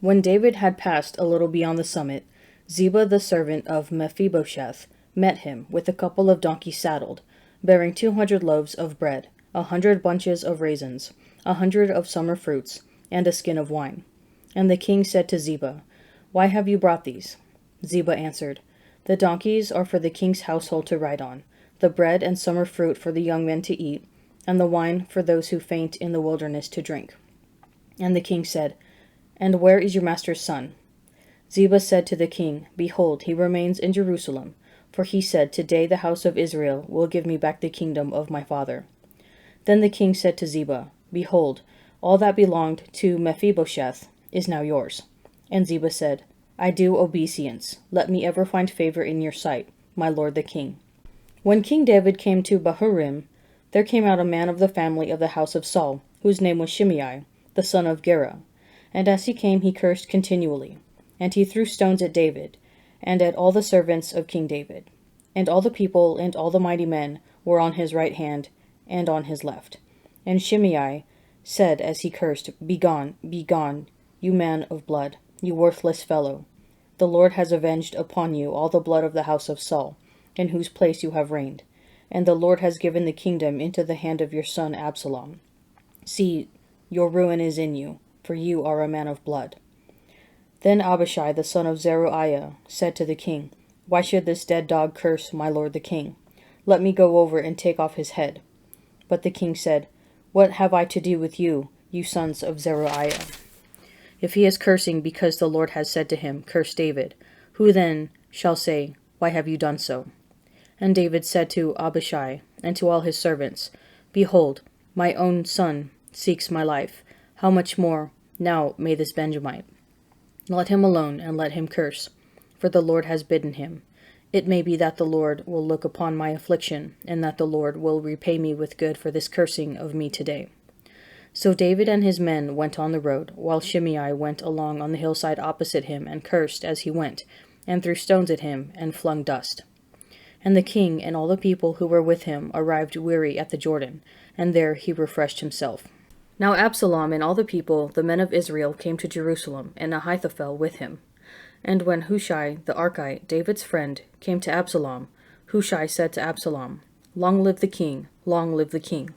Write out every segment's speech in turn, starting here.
When David had passed a little beyond the summit, Ziba the servant of Mephibosheth met him with a couple of donkeys saddled, bearing 200 loaves of bread, 100 bunches of raisins, 100 of summer fruits, and a skin of wine. And the king said to Ziba, "Why have you brought these?" Ziba answered, "The donkeys are for the king's household to ride on, the bread and summer fruit for the young men to eat, and the wine for those who faint in the wilderness to drink." And the king said, "And where is your master's son?" Ziba said to the king, "Behold, he remains in Jerusalem, for he said, 'Today the house of Israel will give me back the kingdom of my father.'" Then the king said to Ziba, "Behold, all that belonged to Mephibosheth is now yours." And Ziba said, "I do obeisance. Let me ever find favor in your sight, my lord the king." When King David came to Bahurim, there came out a man of the family of the house of Saul, whose name was Shimei, the son of Gera. And as he came, he cursed continually. And he threw stones at David, and at all the servants of King David. And all the people and all the mighty men were on his right hand and on his left. And Shimei said as he cursed, "Begone, begone, you man of blood, you worthless fellow. The Lord has avenged upon you all the blood of the house of Saul, in whose place you have reigned. And the Lord has given the kingdom into the hand of your son Absalom. See, your ruin is in you, for you are a man of blood." Then Abishai the son of Zeruiah said to the king, "Why should this dead dog curse my lord the king? Let me go over and take off his head." But the king said, "What have I to do with you, you sons of Zeruiah? If he is cursing because the Lord has said to him, 'Curse David,' who then shall say, 'Why have you done so?'" And David said to Abishai and to all his servants, "Behold, my own son seeks my life. How much more now may this Benjamite? Let him alone, and let him curse, for the Lord has bidden him. It may be that the Lord will look upon my affliction, and that the Lord will repay me with good for this cursing of me today." So David and his men went on the road, while Shimei went along on the hillside opposite him, and cursed as he went, and threw stones at him, and flung dust. And the king and all the people who were with him arrived weary at the Jordan, and there he refreshed himself. Now Absalom and all the people, the men of Israel, came to Jerusalem, and Ahithophel with him. And when Hushai the Archite, David's friend, came to Absalom, Hushai said to Absalom, "Long live the king, long live the king."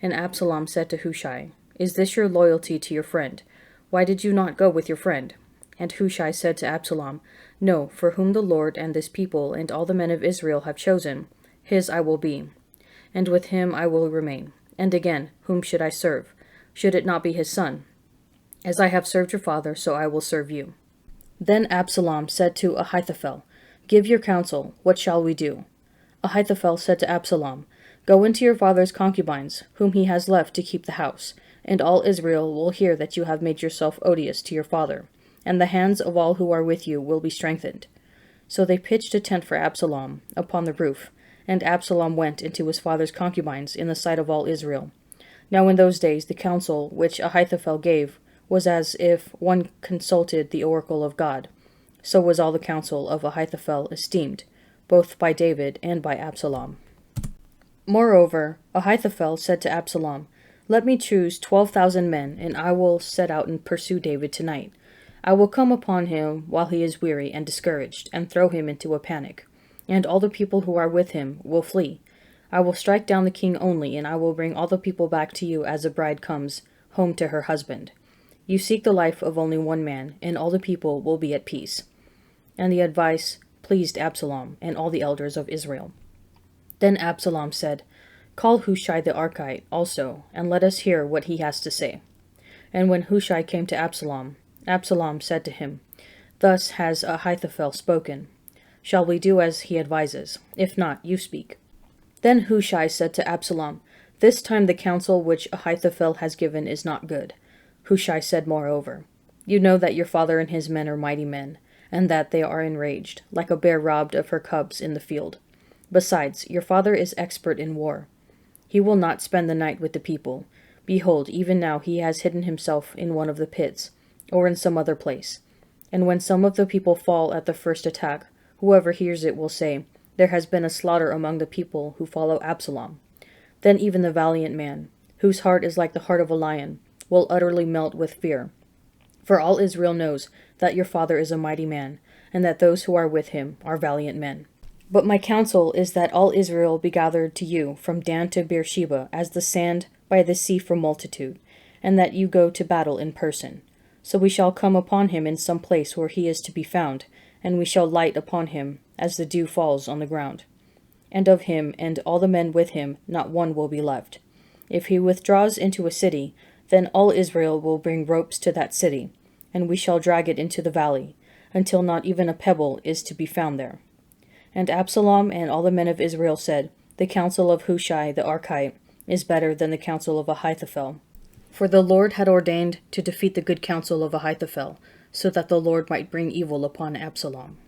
And Absalom said to Hushai, "Is this your loyalty to your friend? Why did you not go with your friend?" And Hushai said to Absalom, "No, for whom the Lord and this people and all the men of Israel have chosen, his I will be, and with him I will remain. And again, whom should I serve? Should it not be his son? As I have served your father, so I will serve you." Then Absalom said to Ahithophel, "Give your counsel, what shall we do?" Ahithophel said to Absalom, "Go into your father's concubines, whom he has left to keep the house, and all Israel will hear that you have made yourself odious to your father, and the hands of all who are with you will be strengthened." So they pitched a tent for Absalom upon the roof, and Absalom went into his father's concubines in the sight of all Israel. Now in those days the counsel which Ahithophel gave was as if one consulted the oracle of God. So was all the counsel of Ahithophel esteemed, both by David and by Absalom. Moreover, Ahithophel said to Absalom, "Let me choose 12,000 men, and I will set out and pursue David tonight. I will come upon him while he is weary and discouraged, and throw him into a panic. And all the people who are with him will flee. I will strike down the king only, and I will bring all the people back to you as a bride comes home to her husband. You seek the life of only one man, and all the people will be at peace." And the advice pleased Absalom and all the elders of Israel. Then Absalom said, "Call Hushai the Archite also, and let us hear what he has to say." And when Hushai came to Absalom, Absalom said to him, "Thus has Ahithophel spoken. Shall we do as he advises? If not, you speak." Then Hushai said to Absalom, "This time the counsel which Ahithophel has given is not good." Hushai said moreover, "You know that your father and his men are mighty men, and that they are enraged, like a bear robbed of her cubs in the field. Besides, your father is expert in war. He will not spend the night with the people. Behold, even now he has hidden himself in one of the pits, or in some other place. And when some of the people fall at the first attack, whoever hears it will say, 'There has been a slaughter among the people who follow Absalom.' Then even the valiant man, whose heart is like the heart of a lion, will utterly melt with fear. For all Israel knows that your father is a mighty man, and that those who are with him are valiant men. But my counsel is that all Israel be gathered to you from Dan to Beersheba as the sand by the sea for multitude, and that you go to battle in person. So we shall come upon him in some place where he is to be found, and we shall light upon him as the dew falls on the ground. And of him and all the men with him not one will be left. If he withdraws into a city, then all Israel will bring ropes to that city, and we shall drag it into the valley, until not even a pebble is to be found there. And Absalom and all the men of Israel said, The counsel of Hushai the Archite is better than the counsel of Ahithophel. For the Lord had ordained to defeat the good counsel of Ahithophel, so that the Lord might bring evil upon Absalom.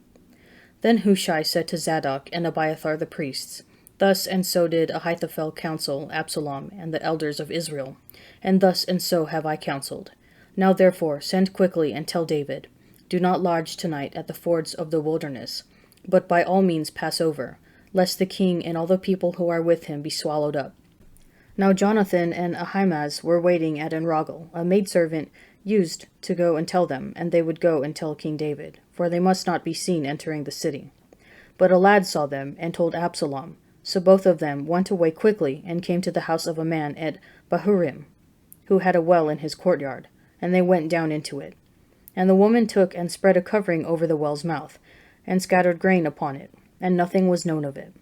Then Hushai said to Zadok and Abiathar the priests, Thus and so did Ahithophel counsel Absalom and the elders of Israel, and thus and so have I counseled. Now therefore send quickly and tell David, Do not lodge tonight at the fords of the wilderness, but by all means pass over, lest the king and all the people who are with him be swallowed up. Now Jonathan and Ahimaaz were waiting at Enrogel, a maidservant used to go and tell them, and they would go and tell King David, for they must not be seen entering the city. But a lad saw them, and told Absalom. So both of them went away quickly, and came to the house of a man at Bahurim, who had a well in his courtyard, and they went down into it. And the woman took and spread a covering over the well's mouth, and scattered grain upon it, and nothing was known of it.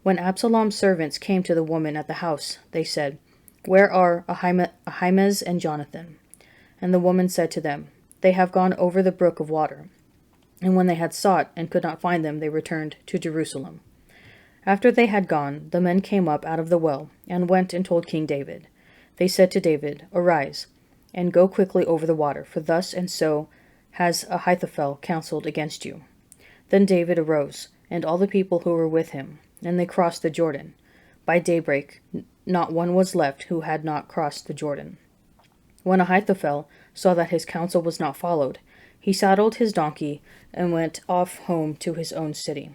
When Absalom's servants came to the woman at the house, they said, Where are Ahimaaz and Jonathan? And the woman said to them, They have gone over the brook of water. And when they had sought and could not find them, they returned to Jerusalem. After they had gone, the men came up out of the well, and went and told King David. They said to David, Arise, and go quickly over the water, for thus and so has Ahithophel counseled against you. Then David arose, and all the people who were with him, and they crossed the Jordan. By daybreak, not one was left who had not crossed the Jordan. When Ahithophel saw that his counsel was not followed, he saddled his donkey and went off home to his own city.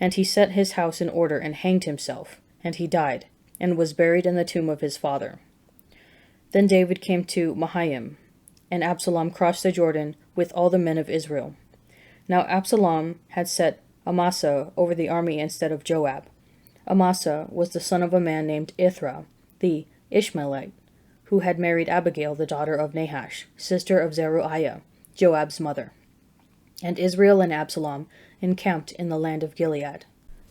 And he set his house in order and hanged himself, and he died, and was buried in the tomb of his father. Then David came to Mahanaim, and Absalom crossed the Jordan with all the men of Israel. Now Absalom had set Amasa over the army instead of Joab. Amasa was the son of a man named Ithra, the Ishmaelite, who had married Abigail, the daughter of Nahash, sister of Zeruiah, Joab's mother. And Israel and Absalom encamped in the land of Gilead.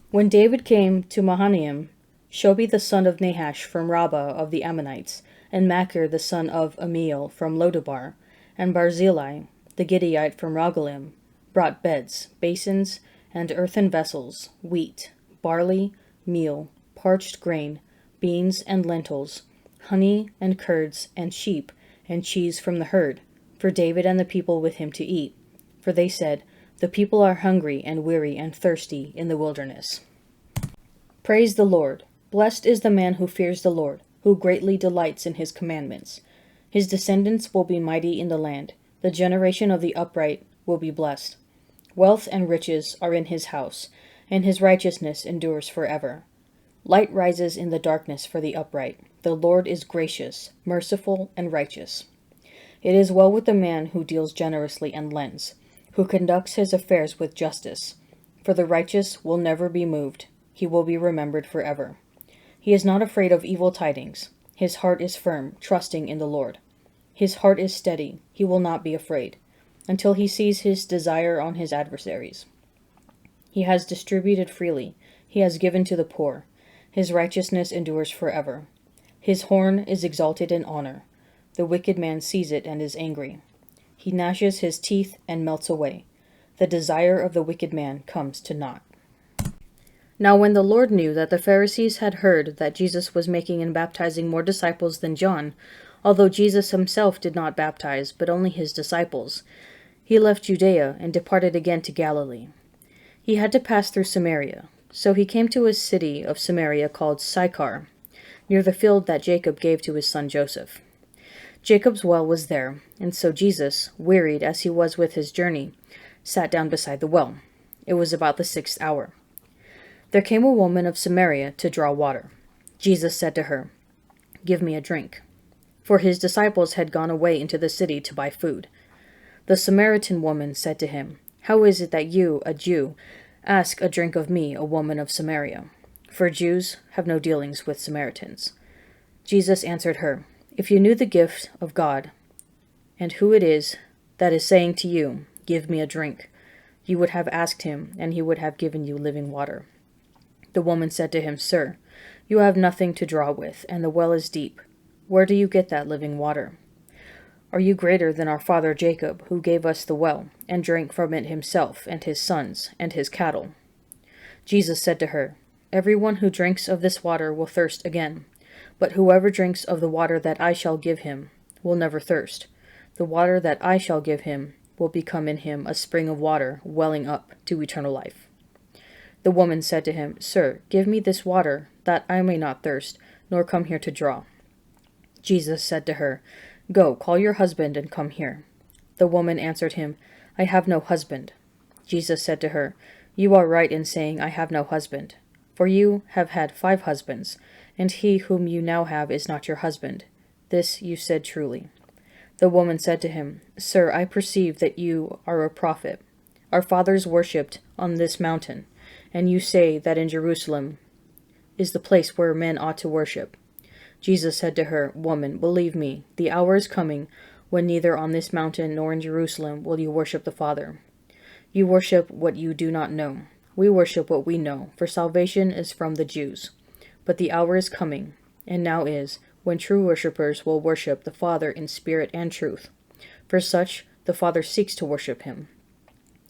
When David came to Mahanaim, Shobi the son of Nahash from Rabbah of the Ammonites, and Machir the son of Amiel from Lodabar, and Barzillai the Gittite from Rogelim, brought beds, basins, and earthen vessels, wheat, barley, meal, parched grain, beans and lentils, honey and curds, and sheep, and cheese from the herd, for David and the people with him to eat. For they said, The people are hungry and weary and thirsty in the wilderness. Praise the Lord. Blessed is the man who fears the Lord, who greatly delights in his commandments. His descendants will be mighty in the land. The generation of the upright will be blessed. Wealth and riches are in his house, and his righteousness endures forever. Light rises in the darkness for the upright. The Lord is gracious, merciful, and righteous. It is well with the man who deals generously and lends, who conducts his affairs with justice. For the righteous will never be moved. He will be remembered forever. He is not afraid of evil tidings. His heart is firm, trusting in the Lord. His heart is steady. He will not be afraid, until he sees his desire on his adversaries. He has distributed freely. He has given to the poor. His righteousness endures forever. His horn is exalted in honor. The wicked man sees it and is angry. He gnashes his teeth and melts away. The desire of the wicked man comes to naught. Now when the Lord knew that the Pharisees had heard that Jesus was making and baptizing more disciples than John, although Jesus himself did not baptize, but only his disciples, he left Judea and departed again to Galilee. He had to pass through Samaria. So he came to a city of Samaria called Sychar, near the field that Jacob gave to his son Joseph. Jacob's well was there, and so Jesus, wearied as he was with his journey, sat down beside the well. It was about the 6th hour. There came a woman of Samaria to draw water. Jesus said to her, "Give me a drink." for his disciples had gone away into the city to buy food. The Samaritan woman said to him, "How is it that you, a Jew, ask a drink of me, a woman of Samaria? For Jews have no dealings with Samaritans." Jesus answered her, "If you knew the gift of God, and who it is that is saying to you, 'Give me a drink,' you would have asked him, and he would have given you living water." The woman said to him, "Sir, you have nothing to draw with, and the well is deep. Where do you get that living water? Are you greater than our father Jacob, who gave us the well, and drank from it himself, and his sons, and his cattle?" Jesus said to her, "Everyone who drinks of this water will thirst again, but whoever drinks of the water that I shall give him will never thirst. The water that I shall give him will become in him a spring of water welling up to eternal life." The woman said to him, "Sir, give me this water, that I may not thirst, nor come here to draw." Jesus said to her, "Go, call your husband and come here." The woman answered him, "I have no husband." Jesus said to her, "You are right in saying, 'I have no husband,' for you have had 5 husbands, and he whom you now have is not your husband. This you said truly." The woman said to him, "Sir, I perceive that you are a prophet. Our fathers worshipped on this mountain, and you say that in Jerusalem is the place where men ought to worship." Jesus said to her, "Woman, believe me, the hour is coming when neither on this mountain nor in Jerusalem will you worship the Father. You worship what you do not know. We worship what we know, for salvation is from the Jews. But the hour is coming, and now is, when true worshippers will worship the Father in spirit and truth. For such the Father seeks to worship him.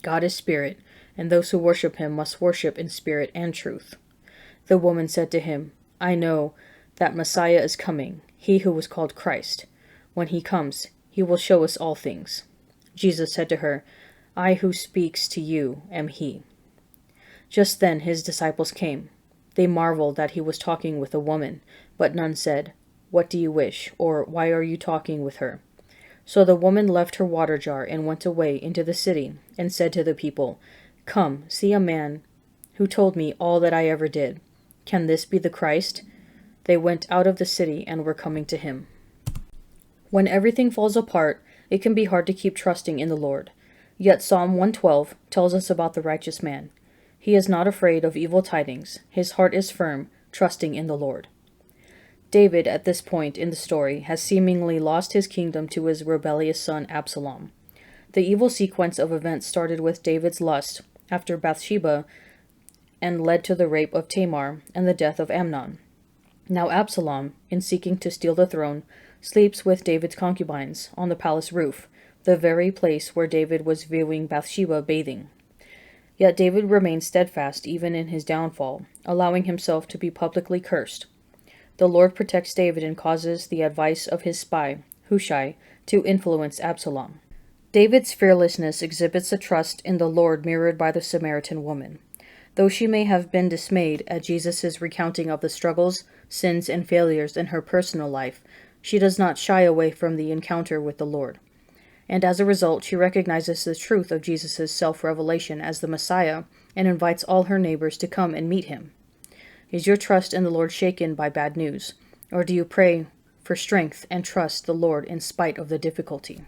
God is spirit, and those who worship him must worship in spirit and truth." The woman said to him, "I know that Messiah is coming, he who was called Christ. When he comes, he will show us all things." Jesus said to her, "I who speaks to you am he." Just then his disciples came. They marveled that he was talking with a woman, but none said, "What do you wish?" or "Why are you talking with her?" So the woman left her water jar and went away into the city and said to the people, "Come, see a man who told me all that I ever did. Can this be the Christ?" They went out of the city and were coming to him. When everything falls apart, it can be hard to keep trusting in the Lord. Yet Psalm 112 tells us about the righteous man. He is not afraid of evil tidings. His heart is firm, trusting in the Lord. David, at this point in the story, has seemingly lost his kingdom to his rebellious son Absalom. The evil sequence of events started with David's lust after Bathsheba and led to the rape of Tamar and the death of Amnon. Now Absalom, in seeking to steal the throne, sleeps with David's concubines on the palace roof, the very place where David was viewing Bathsheba bathing. Yet David remains steadfast even in his downfall, allowing himself to be publicly cursed. The Lord protects David and causes the advice of his spy, Hushai, to influence Absalom. David's fearlessness exhibits a trust in the Lord mirrored by the Samaritan woman. Though she may have been dismayed at Jesus' recounting of the struggles, sins, and failures in her personal life, she does not shy away from the encounter with the Lord. And as a result, she recognizes the truth of Jesus' self-revelation as the Messiah and invites all her neighbors to come and meet him. Is your trust in the Lord shaken by bad news, or do you pray for strength and trust the Lord in spite of the difficulty?